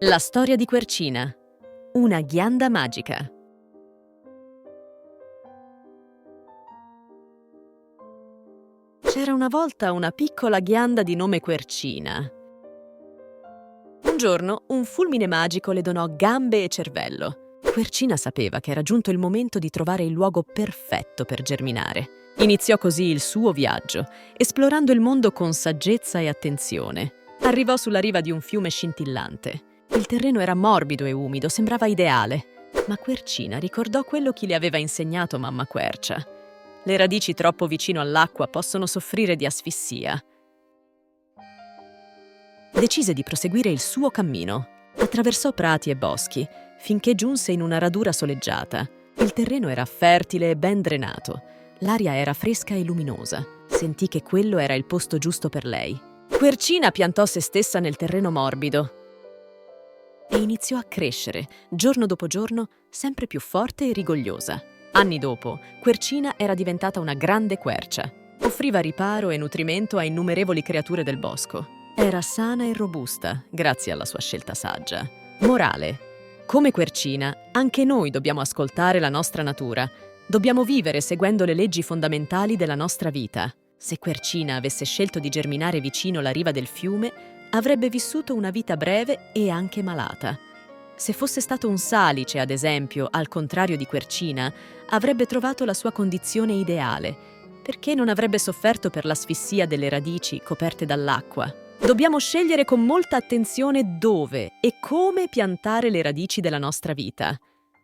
La storia di Quercina, una ghianda magica. C'era una volta una piccola ghianda di nome Quercina. Un giorno un fulmine magico le donò gambe e cervello. Quercina sapeva che era giunto il momento di trovare il luogo perfetto per germinare. Iniziò così il suo viaggio, esplorando il mondo con saggezza e attenzione. Arrivò sulla riva di un fiume scintillante. Il terreno era morbido e umido, sembrava ideale. Ma Quercina ricordò quello che le aveva insegnato mamma Quercia. Le radici troppo vicino all'acqua possono soffrire di asfissia. Decise di proseguire il suo cammino. Attraversò prati e boschi, finché giunse in una radura soleggiata. Il terreno era fertile e ben drenato. L'aria era fresca e luminosa. Sentì che quello era il posto giusto per lei. Quercina piantò se stessa nel terreno morbido e iniziò a crescere, giorno dopo giorno, sempre più forte e rigogliosa. Anni dopo, Quercina era diventata una grande quercia. Offriva riparo e nutrimento a innumerevoli creature del bosco. Era sana e robusta, grazie alla sua scelta saggia. Morale: come Quercina, anche noi dobbiamo ascoltare la nostra natura. Dobbiamo vivere seguendo le leggi fondamentali della nostra vita. Se Quercina avesse scelto di germinare vicino la riva del fiume, avrebbe vissuto una vita breve e anche malata. Se fosse stato un salice, ad esempio, al contrario di Quercina, avrebbe trovato la sua condizione ideale, perché non avrebbe sofferto per l'asfissia delle radici coperte dall'acqua. Dobbiamo scegliere con molta attenzione dove e come piantare le radici della nostra vita.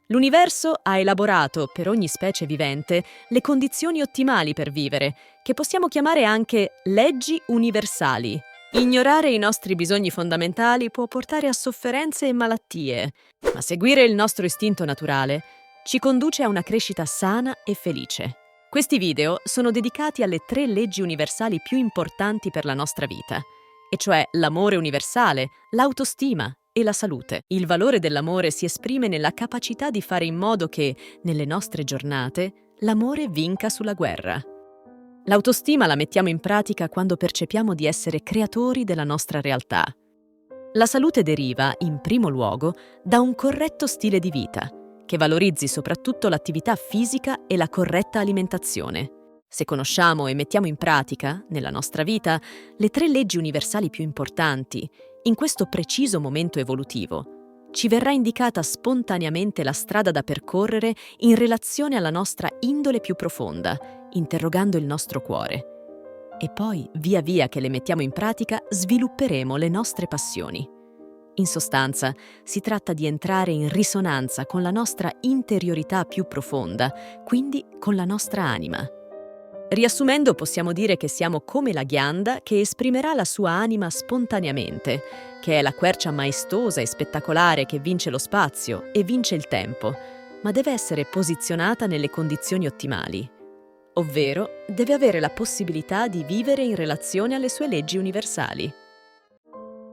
L'universo ha elaborato, per ogni specie vivente, le condizioni ottimali per vivere, che possiamo chiamare anche leggi universali. Ignorare i nostri bisogni fondamentali può portare a sofferenze e malattie, ma seguire il nostro istinto naturale ci conduce a una crescita sana e felice. Questi video sono dedicati alle 3 leggi universali più importanti per la nostra vita, e cioè l'amore universale, l'autostima e la salute. Il valore dell'amore si esprime nella capacità di fare in modo che, nelle nostre giornate, l'amore vinca sulla guerra. L'autostima la mettiamo in pratica quando percepiamo di essere creatori della nostra realtà. La salute deriva, in primo luogo, da un corretto stile di vita, che valorizzi soprattutto l'attività fisica e la corretta alimentazione. Se conosciamo e mettiamo in pratica, nella nostra vita, le 3 leggi universali più importanti, in questo preciso momento evolutivo, ci verrà indicata spontaneamente la strada da percorrere in relazione alla nostra indole più profonda, interrogando il nostro cuore. E poi, via via che le mettiamo in pratica, svilupperemo le nostre passioni. In sostanza, si tratta di entrare in risonanza con la nostra interiorità più profonda, quindi con la nostra anima. Riassumendo, possiamo dire che siamo come la ghianda che esprimerà la sua anima spontaneamente, che è la quercia maestosa e spettacolare che vince lo spazio e vince il tempo, ma deve essere posizionata nelle condizioni ottimali. Ovvero, deve avere la possibilità di vivere in relazione alle sue leggi universali.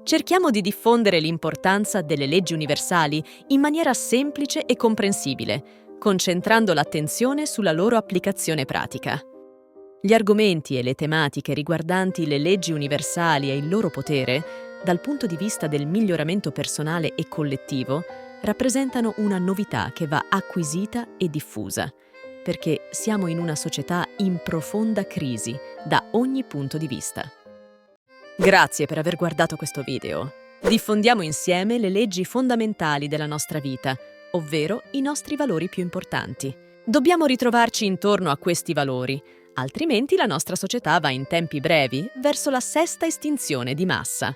Cerchiamo di diffondere l'importanza delle leggi universali in maniera semplice e comprensibile, concentrando l'attenzione sulla loro applicazione pratica. Gli argomenti e le tematiche riguardanti le leggi universali e il loro potere, dal punto di vista del miglioramento personale e collettivo, rappresentano una novità che va acquisita e diffusa, perché siamo in una società in profonda crisi da ogni punto di vista. Grazie per aver guardato questo video. Diffondiamo insieme le leggi fondamentali della nostra vita, ovvero i nostri valori più importanti. Dobbiamo ritrovarci intorno a questi valori, altrimenti la nostra società va in tempi brevi verso la 6ª estinzione di massa.